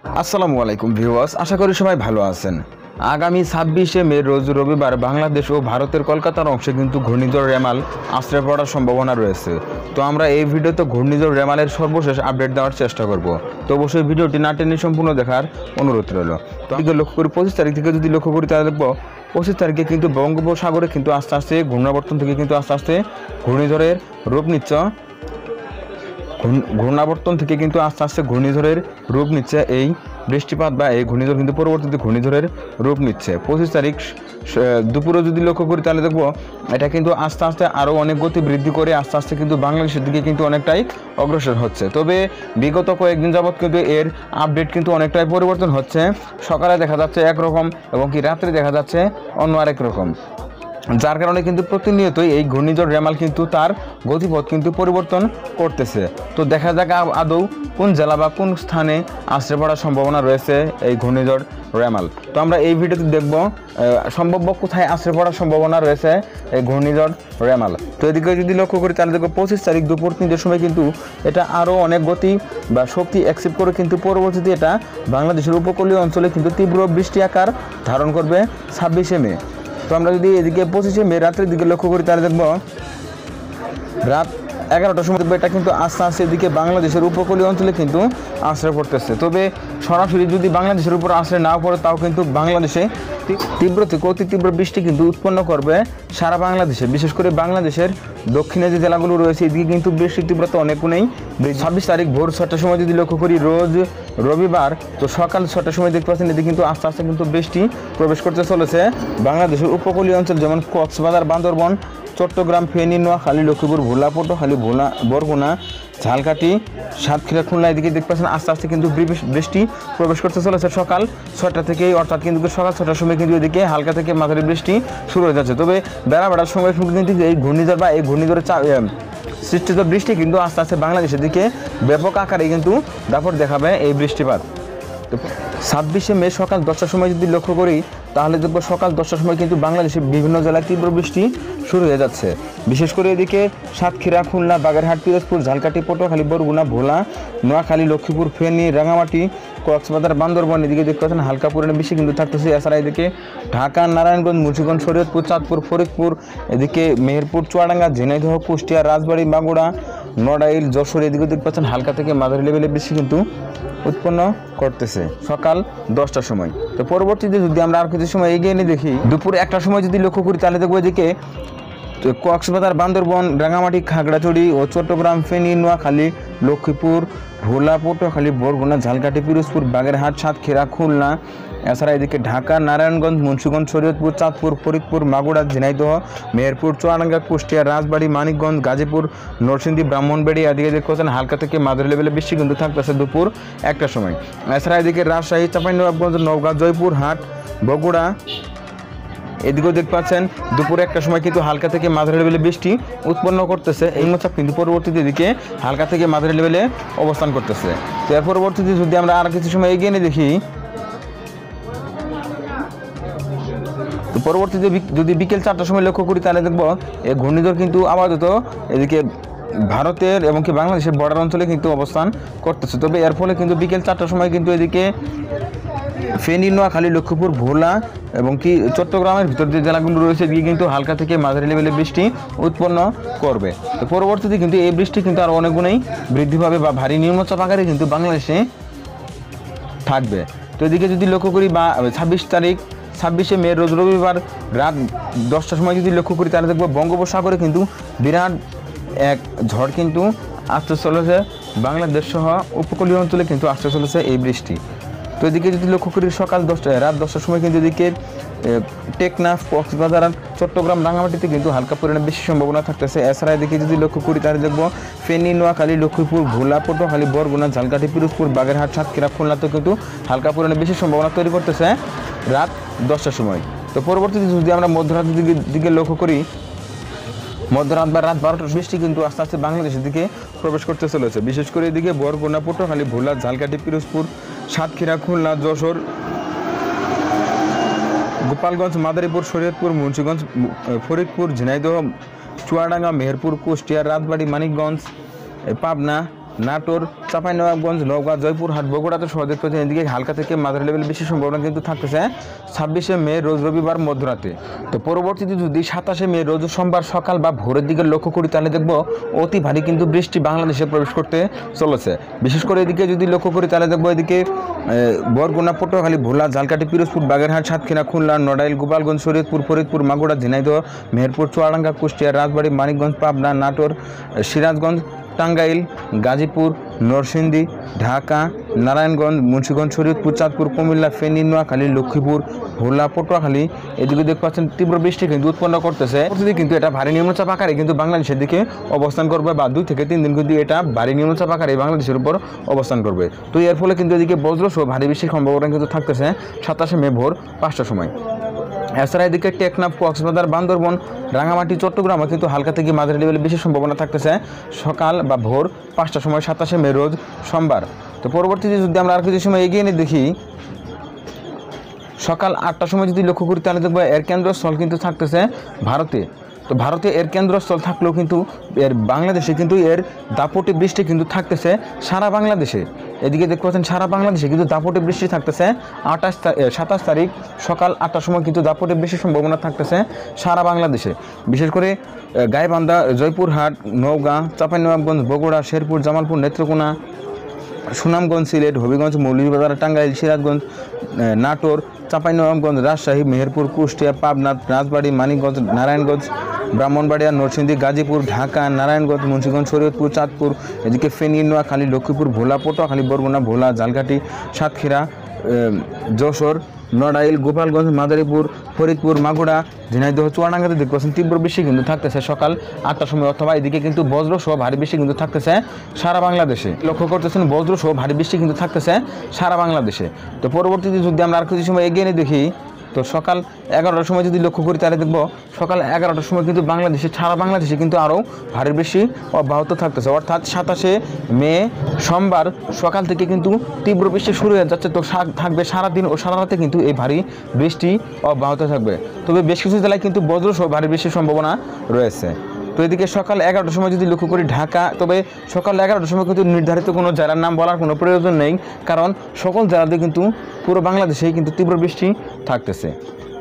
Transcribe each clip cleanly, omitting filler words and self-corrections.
আসসালামু আলাইকুম ভিউয়ার্স, আশা করি সবাই ভালো আছেন। আগামী 26শে মে রোজ রবিবার বাংলাদেশ ও ভারতের কলকাতার অংশে কিন্তু ঘূর্ণিঝড় রেমাল আশ্রয় পড়ার সম্ভাবনা রয়েছে। তো আমরা এই ভিডিওতে ঘূর্ণিঝড় রেমালের সর্বশেষ আপডেট দেওয়ার চেষ্টা করব। তো অবশ্যই ভিডিওটি না টেনে সম্পূর্ণ দেখার অনুরোধ রইল। তো আমি লক্ষ্য করি 25 তারিখ থেকে যদি লক্ষ্য করি তাহলে দেখব 25 তারিখে কিন্তু বঙ্গোপসাগরে কিন্তু আস্তে আস্তে ঘূর্ণাবর্তন থেকে কিন্তু আস্তে আস্তে ঘূর্ণিঝড়ের রূপ নিচ্ছে। ঘূর্ণাবর্তন থেকে কিন্তু আস্তে আস্তে ঘূর্ণিঝড়ের রূপ নিচ্ছে এই বৃষ্টিপাত বা এই ঘূর্ণিঝড় কিন্তু পরবর্তীতে ঘূর্ণিঝড়ের রূপ নিচ্ছে। 25 তারিখ দুপুরে যদি লক্ষ্য করি তাহলে দেখবো এটা কিন্তু আস্তে আস্তে আরও অনেক গতি বৃদ্ধি করে আস্তে আস্তে কিন্তু বাংলাদেশের দিকে কিন্তু অনেকটাই অগ্রসর হচ্ছে। তবে বিগত কয়েকদিন যাবৎ কিন্তু এর আপডেট কিন্তু অনেকটাই পরিবর্তন হচ্ছে। সকালে দেখা যাচ্ছে একরকম এবং কি রাত্রে দেখা যাচ্ছে অন্য আরেক রকম, যার কারণে কিন্তু প্রতিনিয়তই এই ঘূর্ণিঝড় রেমাল কিন্তু তার গতিপথ কিন্তু পরিবর্তন করতেছে। তো দেখা যাক আদৌ কোন জেলা বা কোন স্থানে আশ্রয় পড়ার সম্ভাবনা রয়েছে এই ঘূর্ণিঝড় রেমাল। তো আমরা এই ভিডিওতে দেখব সম্ভাব্য কোথায় আশ্রয় পড়ার সম্ভাবনা রয়েছে এই ঘূর্ণিঝড় রেমাল। তো এদিকে যদি লক্ষ্য করি তাহলে দেখব 25 তারিখ দুপুর 3টার সময় কিন্তু এটা আরও অনেক গতি বা শক্তি অ্যাকসেপ্ট করে কিন্তু পরবর্তীতে এটা বাংলাদেশের উপকূলীয় অঞ্চলে কিন্তু তীব্র বৃষ্টি আকার ধারণ করবে 26শে মে। তো আমরা যদি এদিকে 25শে মে রাত্রের দিকে লক্ষ্য করি তাহলে দেখব রাত 11টার সময় এটা কিন্তু আস্তে আস্তে এদিকে বাংলাদেশের উপকূলীয় অঞ্চলে কিন্তু আশ্রয় পড়তেছে। তবে সরাসরি যদি বাংলাদেশের উপর আশ্রয় না পড়ে তাও কিন্তু বাংলাদেশে তীব্র থেকে অতি তীব্র বৃষ্টি কিন্তু উৎপন্ন করবে সারা বাংলাদেশে। বিশেষ করে বাংলাদেশের দক্ষিণে যে জেলাগুলো রয়েছে এদিকে কিন্তু বৃষ্টির তীব্রতা অনেক নেই। 26 তারিখ ভোর 6টার সময় যদি লক্ষ্য করি রোজ রবিবার, তো সকাল 6টার সময় দেখতে পাচ্ছেন এদিকে কিন্তু আস্তে আস্তে কিন্তু বৃষ্টি প্রবেশ করতে চলেছে বাংলাদেশের উপকূলীয় অঞ্চল, যেমন কক্সবাজার, বান্দরবন, চট্টগ্রাম, ফেনী, নোয়াখালী, লক্ষ্মীপুর, ভোলা, পটুয়াখালী, বরগুনা, ঝালকাঠি, সাতক্ষীরা, খুলনা এদিকে দেখতে পাচ্ছেন আস্তে আস্তে কিন্তু বৃষ্টি প্রবেশ করতে চলেছে সকাল 6টা থেকেই, অর্থাৎ কিন্তু সকাল 6টার সময় কিন্তু এদিকে হালকা থেকে মাঝারি বৃষ্টি শুরু হয়ে যাচ্ছে। তবে বেলা বেড়ার সময় কিন্তু এই ঘূর্ণিঝড় বা এই ঘূর্ণিঝড়ের সৃষ্টিত বৃষ্টি কিন্তু আস্তে আস্তে বাংলাদেশের দিকে ব্যাপক আকারে কিন্তু দাপট দেখাবে এই বৃষ্টিপাত। তো 26শে মে সকাল 10টার সময় যদি লক্ষ্য করি তাহলে দেখবো সকাল 10টার সময় কিন্তু বাংলাদেশের বিভিন্ন জেলায় তীব্র বৃষ্টি শুরু হয়ে যাচ্ছে। বিশেষ করে এদিকে সাতক্ষীরা, খুলনা, বাগেরহাট, পিরোজপুর, ঝালকাঠি, পটুয়াখালী, বরগুনা, ভোলা, নোয়াখালী, লক্ষ্মীপুর, ফেনী, রাঙামাটি, কক্সবাজার, বান্দরবন এদিকে দেখতে পাচ্ছেন হালকা পরিমাণে বৃষ্টি কিন্তু থাকতেছে। এছাড়া এদিকে ঢাকা, নারায়ণগঞ্জ, মুন্সিগঞ্জ, শরীয়তপুর, চাঁদপুর, ফরিদপুর, এদিকে মেহেরপুর, চুয়াডাঙ্গা, ঝিনাইদহ, কুষ্টিয়া, রাজবাড়ী, বাঁকুড়া, নড়াইল, যশোর এদিকে দেখতে পাচ্ছেন হালকা থেকে মাঝারি লেভেলে বৃষ্টি কিন্তু উৎপন্ন করতেছে সকাল 10টার সময়। তো পরবর্তীতে যদি আমরা আর কিছু সময় এগিয়ে নিয়ে দেখি দুপুর 1টার সময় যদি লক্ষ্য করি তাহলে দেখবো এদিকে কক্সবাজার, বান্দরবন, রাঙামাটি, খাগড়াছড়ি ও চট্টগ্রাম, ফেনী, নোয়াখালী, লক্ষ্মীপুর, ভোলা, পটুয়াখালী, বরগুনা, ঝালকাঠি, পিরোজপুর, বাগেরহাট, সাতক্ষীরা, খুলনা, এছাড়া এদিকে ঢাকা, নারায়ণগঞ্জ, মুন্সিগঞ্জ, শরীয়তপুর, চাঁদপুর, ফরিদপুর, মাগুরা, ঝিনাইদহ, মেহেরপুর, চুয়াডাঙ্গা, কুষ্টিয়া, রাজবাড়ী, মানিকগঞ্জ, গাজীপুর, নরসিংদী, ব্রাহ্মণবাড়িয়া এদিকে দেখতে পাচ্ছেন হালকা থেকে মাঝারি লেভেলে বৃষ্টি কিন্তু থাকতেছে দুপুর 1টার সময়। এছাড়া এদিকে রাজশাহী, চাঁপাইনবাবগঞ্জ, নওগাঁ, জয়পুর হাট, বগুড়া এদিকেও দেখতে পাচ্ছেন দুপুরে 1টার সময় কিন্তু হালকা থেকে মাঝারি লেভেলে বৃষ্টি উৎপন্ন করতেছে। এই নিম্নচাপ কিন্তু পরবর্তীতে এদিকে হালকা থেকে মাঝারি লেভেলে অবস্থান করতেছে। তো এর পরবর্তীতে যদি আমরা আর কিছু সময় এগিয়ে নিয়ে দেখি, তো পরবর্তীতে যদি বিকেল 4টার সময় লক্ষ্য করি তাহলে দেখবো এই ঘূর্ণিঝড় কিন্তু আপাতত এদিকে ভারতের এবং কি বাংলাদেশের বর্ডার অঞ্চলে কিন্তু অবস্থান করতেছে। তবে এর ফলে কিন্তু বিকেল 4টার সময় কিন্তু এদিকে ফেনী, নোয়াখালী, লক্ষ্মীপুর, ভোলা এবং কি চট্টগ্রামের ভিতর যে জেলাগুলো রয়েছে এদিকে কিন্তু হালকা থেকে মাঝারি লেভেলে বৃষ্টি উৎপন্ন করবে। তো পরবর্তীতে কিন্তু এই বৃষ্টি কিন্তু আরও অনেক গুণেই বৃদ্ধি পাবে বা ভারী নিম্নচাপ আকারে কিন্তু বাংলাদেশে থাকবে। তো এদিকে যদি লক্ষ্য করি বা 26শে মে রোজ রবিবার রাত 10টার সময় যদি লক্ষ্য করি তাহলে দেখবো বঙ্গোপসাগরে কিন্তু বিরাট এক ঝড় কিন্তু আসতে চলেছে বাংলাদেশ সহ উপকূলীয় অঞ্চলে কিন্তু আসতে চলেছে এই বৃষ্টি। তো এদিকে যদি লক্ষ্য করি রাত 10টার সময় কিন্তু এদিকে টেকনাফ, কক্সবাজার, চট্টগ্রাম, রাঙামাটিতে কিন্তু হালকা পরিমাণে বেশি সম্ভাবনা থাকতেছে। এছাড়া এদিকে যদি লক্ষ্য করি তাহলে দেখবো ফেনী, নোয়াখালী, লক্ষ্মীপুর, ভোলা, পটুয়াখালী, বরগুনা, ঝালকাঠি, পিরোজপুর, বাগেরহাট, সাতক্ষীরা, খুলনাতেও কিন্তু হালকা পরিমাণে বেশি সম্ভাবনা তৈরি করতেছে রাত 10টার সময়। তো পরবর্তীতে যদি আমরা মধ্যরাতের দিকে লক্ষ্য করি, মধ্যরাত বা রাত 12টার বৃষ্টি কিন্তু আস্তে আস্তে বাংলাদেশের দিকে প্রবেশ করতে চলেছে। বিশেষ করে এদিকে বরগুনা, পটুয়াখালী, ভোলা, ঝালকাঠি, পিরোজপুর, সাতক্ষীরা, খুলনা, যশোর, গোপালগঞ্জ, মাদারীপুর, শরীয়তপুর, মুন্সিগঞ্জ, ফরিদপুর, ঝিনাইদহ, চুয়াডাঙ্গা, মেহেরপুর, কুষ্টিয়া, রাজবাড়ী, মানিকগঞ্জ, পাবনা, নাটোর, চাঁপাইনবাবগঞ্জ, নওগাঁ, জয়পুরহাট, বগুড়াতে সহ দেখতে পাচ্ছেন এদিকে হালকা থেকে মাঝারি লেভেল বেশি সম্ভাবনা কিন্তু থাকতেছে 26শে মে রোজ রবিবার মধ্যরাতে। তো পরবর্তীতে যদি 27শে মে রোজ সোমবার সকাল বা ভোরের দিকে লক্ষ্য করি তাহলে দেখব অতি ভারী কিন্তু বৃষ্টি বাংলাদেশে প্রবেশ করতে চলেছে। বিশেষ করে এদিকে যদি লক্ষ্য করি তাহলে দেখব এদিকে বরগুনা, পটুয়াখালী, ভোলা, ঝালকাঠি, পিরোজপুর, বাগেরহাট, সাতক্ষীরা, খুলনা, নড়াইল, গোপালগঞ্জ, শরীয়তপুর, ফরিদপুর, মাগুরা, ঝিনাইদহ, মেহেরপুর, চুয়াডাঙ্গা, কুষ্টিয়া, রাজবাড়ী, মানিকগঞ্জ, পাবনা, নাটোর, সিরাজগঞ্জ, টাঙ্গাইল, গাজীপুর, নরসিংদী, ঢাকা, নারায়ণগঞ্জ, মুন্সিগঞ্জ, শরীয়তপুর, চাঁদপুর, কুমিল্লা, ফেনী, নোয়াখালী, লক্ষ্মীপুর, ভোলা, পটুয়াখালী এদিকে দেখতে পাচ্ছেন তীব্র বৃষ্টি কিন্তু উৎপন্ন করতেছে। কিন্তু এটা ভারী নিম্নচাপ আকারে কিন্তু বাংলাদেশের দিকে অবস্থান করবে বা 2 থেকে 3 দিন কিন্তু এটা ভারী নিম্নচাপ আকারে বাংলাদেশের উপর অবস্থান করবে। তো এর ফলে কিন্তু এদিকে বজ্রসহ ভারী বৃষ্টির সম্ভাবনা কিন্তু থাকতেছে 27শে মে ভোর 5টার সময়। এছাড়া এদিকে টেকনাফ, কক্সবাজার, বান্দরবন, রাঙামাটি, চট্টগ্রামে কিন্তু হালকা থেকে মাঝারি লেভেলে বেশি সম্ভাবনা থাকতেছে সকাল বা ভোর 5টার সময় 27শে মে রোজ সোমবার। তো পরবর্তীতে যদি আমরা আর কিছু সময় এগিয়ে নিয়ে দেখি সকাল 8টার সময় যদি লক্ষ্য করি তাহলে দেখবো এর কেন্দ্রস্থল কিন্তু থাকতেছে ভারতে। তো ভারতে এর কেন্দ্রস্থল থাকলেও কিন্তু এর বাংলাদেশে কিন্তু এর দাপটে বৃষ্টি কিন্তু থাকতেছে সারা বাংলাদেশে। এদিকে দেখতে পাচ্ছেন সারা বাংলাদেশে কিন্তু দাপটে বৃষ্টি থাকতেছে 27 তারিখ সকাল 8টার সময় কিন্তু দাপটে বৃষ্টির সম্ভাবনা থাকতেছে সারা বাংলাদেশে। বিশেষ করে গাইবান্ধা, জয়পুরহাট, নওগাঁ, চাঁপাইনবাবগঞ্জ, বগুড়া, শেরপুর, জামালপুর, নেত্রকোনা, সুনামগঞ্জ, সিলেট, হবিগঞ্জ, মৌলভীবাজার, টাঙ্গাইল, সিরাজগঞ্জ, নাটোর, চাঁপাইনবাবগঞ্জ, রাজশাহী, মেহেরপুর, কুষ্টিয়া, পাবনা, রাজবাড়ী, মানিকগঞ্জ, নারায়ণগঞ্জ, ব্রাহ্মণবাড়িয়া, নরসিংদী, গাজীপুর, ঢাকা, নারায়ণগঞ্জ, মুন্সিগঞ্জ, শরীয়তপুর, চাঁদপুর এদিকে ফেনী, নোয়াখালী, লক্ষ্মীপুর, ভোলা, পটুয়াখালী, বরগুনা, ভোলা, ঝালকাঠি, সাতক্ষীরা, যশোর, নড়াইল, গোপালগঞ্জ, মাদারীপুর, ফরিদপুর, মাগুরা, ঝিনাইদহ, চুয়াডাঙ্গাতে দেখতে পাচ্ছেন তীব্র বৃষ্টি কিন্তু থাকতেছে সকাল 8টার সময়। অথবা এদিকে কিন্তু বজ্রসহ ভারী বৃষ্টি কিন্তু থাকতেছে সারা বাংলাদেশে। লক্ষ্য করতেছেন বজ্রসহ ভারী বৃষ্টি কিন্তু থাকতেছে সারা বাংলাদেশে। তো পরবর্তীতে যদি আমরা আর কিছু সময় এগিয়ে নিয়ে দেখি তো সকাল 11টার সময় যদি লক্ষ্য করি তাহলে দেখব সকাল 11টার সময় কিন্তু বাংলাদেশে সারা বাংলাদেশে কিন্তু আরও ভারী বৃষ্টি অব্যাহত থাকতেছে। অর্থাৎ 27শে মে সোমবার সকাল থেকে কিন্তু তীব্র বৃষ্টি শুরু হয়ে যাচ্ছে। তো থাকবে সারাদিন ও সারা রাতে কিন্তু এই ভারী বৃষ্টি অব্যাহত থাকবে। তবে বেশ কিছু জেলায় কিন্তু বজ্রসহ ভারী বৃষ্টির সম্ভাবনা রয়েছে। তো এদিকে সকাল 11টার সময় যদি লক্ষ্য করি ঢাকা, তবে সকাল 11টার সময় কিন্তু নির্ধারিত কোনো জেলার নাম বলার কোনো প্রয়োজন নেই, কারণ সকল জেলাতে কিন্তু পুরো বাংলাদেশেই কিন্তু তীব্র বৃষ্টি থাকতেছে।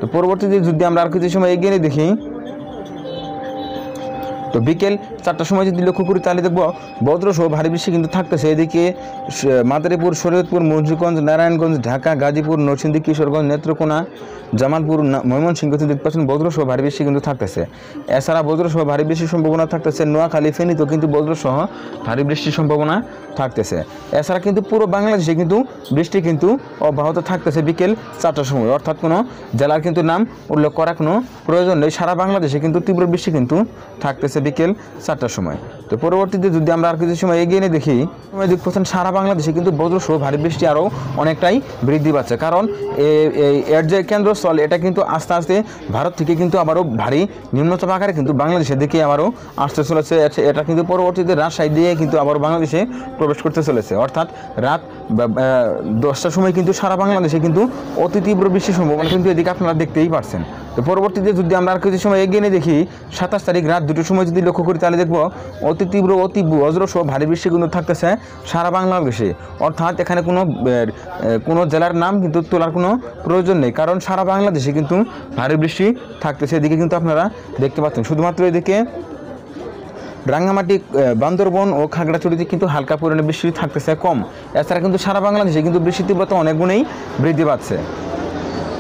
তো পরবর্তীতে যদি আমরা আর কিছু সময় এগিয়ে নিয়ে দেখি তো বিকেল 4টার সময় যদি লক্ষ্য করি তাহলে দেখব বজ্রসহ ভারী বৃষ্টি কিন্তু থাকতেছে। এদিকে মাদারীপুর, শরীয়তপুর, মুন্সিগঞ্জ, নারায়ণগঞ্জ, ঢাকা, গাজীপুর, নরসিংদী, কিশোরগঞ্জ, নেত্রকোনা, জামালপুর, ময়মনসিংহতে দেখতে পাচ্ছেন বজ্রসহ ভারী বৃষ্টি কিন্তু থাকতেছে। এছাড়া বজ্রসহ ভারী বৃষ্টির সম্ভাবনা থাকতেছে নোয়াখালী, ফেনীতেও কিন্তু বজ্রসহ ভারী বৃষ্টির সম্ভাবনা থাকতেছে। এছাড়া কিন্তু পুরো বাংলাদেশে কিন্তু বৃষ্টি কিন্তু অব্যাহত থাকতেছে বিকেল 4টার সময়। অর্থাৎ কোনো জেলার কিন্তু নাম উল্লেখ করার কোনো প্রয়োজন নেই, সারা বাংলাদেশে কিন্তু তীব্র বৃষ্টি কিন্তু থাকতেছে বিকেল 4টার সময়। তো পরবর্তীতে যদি আমরা আর কিছু সময় এগিয়ে নিয়ে দেখি দেখতে পাচ্ছেন সারা বাংলাদেশে কিন্তু বজ্রসহ ভারী বৃষ্টি আরও অনেকটাই বৃদ্ধি পাচ্ছে, কারণ এর যে কেন্দ্রস্থল এটা কিন্তু আস্তে আস্তে ভারত থেকে কিন্তু আবারও ভারী নিম্নচাপ আকারে কিন্তু বাংলাদেশের দিকে আবারও আসতে চলেছে। এটা কিন্তু পরবর্তীতে রাজশাহী দিয়ে কিন্তু আবারও বাংলাদেশে প্রবেশ করতে চলেছে। অর্থাৎ রাত 10টার সময় কিন্তু সারা বাংলাদেশে কিন্তু অতি তীব্র বৃষ্টির সম্ভাবনা কিন্তু এদিকে আপনারা দেখতেই পাচ্ছেন। তো পরবর্তীতে যদি আমরা আর কিছু সময় এগিয়ে নিয়ে দেখি 27 তারিখ রাত 2টার সময় যদি লক্ষ্য করি তাহলে দেখব অতি তীব্র অতি বজ্রসহ ভারী বৃষ্টি কিন্তু থাকতেছে সারা বাংলাদেশে। অর্থাৎ এখানে কোনো জেলার নাম কিন্তু তোলার কোনো প্রয়োজন নেই, কারণ সারা বাংলাদেশে কিন্তু ভারী বৃষ্টি থাকতেছে। এদিকে কিন্তু আপনারা দেখতে পাচ্ছেন শুধুমাত্র এদিকে রাঙ্গামাটি, বান্দরবন ও খাগড়াছড়িতে কিন্তু হালকা পরিমাণে বৃষ্টি থাকতেছে কম। এছাড়া কিন্তু সারা বাংলাদেশে কিন্তু বৃষ্টির তীব্রতা অনেক গুণেই বৃদ্ধি পাচ্ছে।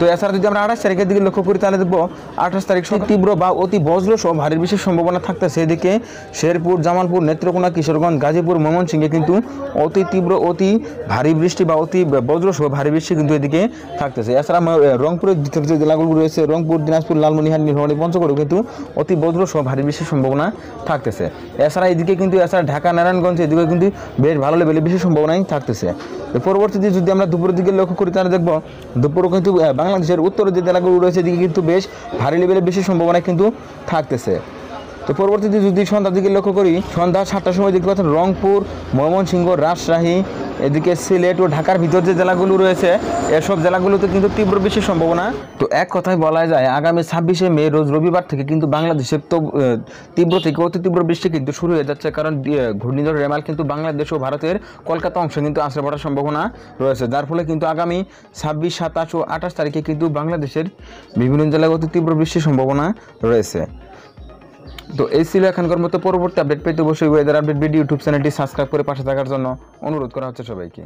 তো এছাড়া যদি আমরা 28 তারিখের দিকে লক্ষ্য করি তাহলে দেখব 28 তারিখ তীব্র বা অতি বজ্রসহ ভারী বৃষ্টির সম্ভাবনা থাকতেছে। এদিকে শেরপুর, জামালপুর, নেত্রকোনা, কিশোরগঞ্জ, গাজীপুর, ময়মনসিংহে কিন্তু অতি তীব্র অতি ভারী বৃষ্টি বা অতি বজ্রসহ ভারী বৃষ্টি কিন্তু এদিকে থাকতেছে। এছাড়া রংপুরের দ্বিতীয় যে জেলাগুলো রয়েছে রংপুর, দিনাজপুর, লালমনিরহাট, নীলফামারী, পঞ্চগড়েও কিন্তু অতি বজ্রসহ ভারী বৃষ্টির সম্ভাবনা থাকতেছে। এছাড়া এদিকে কিন্তু ঢাকা, নারায়ণগঞ্জ এদিকে কিন্তু বেশ ভালো লেভেলে বৃষ্টির সম্ভাবনাই থাকতেছে। পরবর্তীতে যদি আমরা দুপুরের দিকে লক্ষ্য করি তাহলে দেখব দুপুরও কিন্তু বাংলাদেশের উত্তরের যে জেলাগুলো রয়েছে এদিকে কিন্তু বেশ ভারী লেভেলে বৃষ্টির সম্ভাবনা কিন্তু থাকতেছে। তো পরবর্তীতে যদি সন্ধ্যার দিকে লক্ষ্য করি, সন্ধ্যা 7টার সময় দেখতে পাচ্ছেন রংপুর, ময়মনসিংহ, রাজশাহী, এদিকে সিলেট ও ঢাকার ভিতর যে জেলাগুলো রয়েছে এসব জেলাগুলোতে কিন্তু তীব্র বৃষ্টির সম্ভাবনা। তো এক কথায় বলা যায় আগামী 26শে মে রোজ রবিবার থেকে কিন্তু বাংলাদেশের তো তীব্র থেকে অতি তীব্র বৃষ্টি কিন্তু শুরু হয়ে যাচ্ছে, কারণ ঘূর্ণিঝড় রেমাল কিন্তু বাংলাদেশ ও ভারতের কলকাতা অংশে কিন্তু আছড়ে পড়ার সম্ভাবনা রয়েছে, যার ফলে কিন্তু আগামী 26, 27 ও 28 তারিখে কিন্তু বাংলাদেশের বিভিন্ন জেলায় অতি তীব্র বৃষ্টির সম্ভাবনা রয়েছে। তো এই ছিল এখনকার মতো। পরবর্তী আপডেট পেতে অবশ্যই ওয়েদার আপডেট ভিডিও ইউটিউব চ্যানেলটি সাবস্ক্রাইব করে পাশে থাকার জন্য অনুরোধ করা হচ্ছে সবাইকে।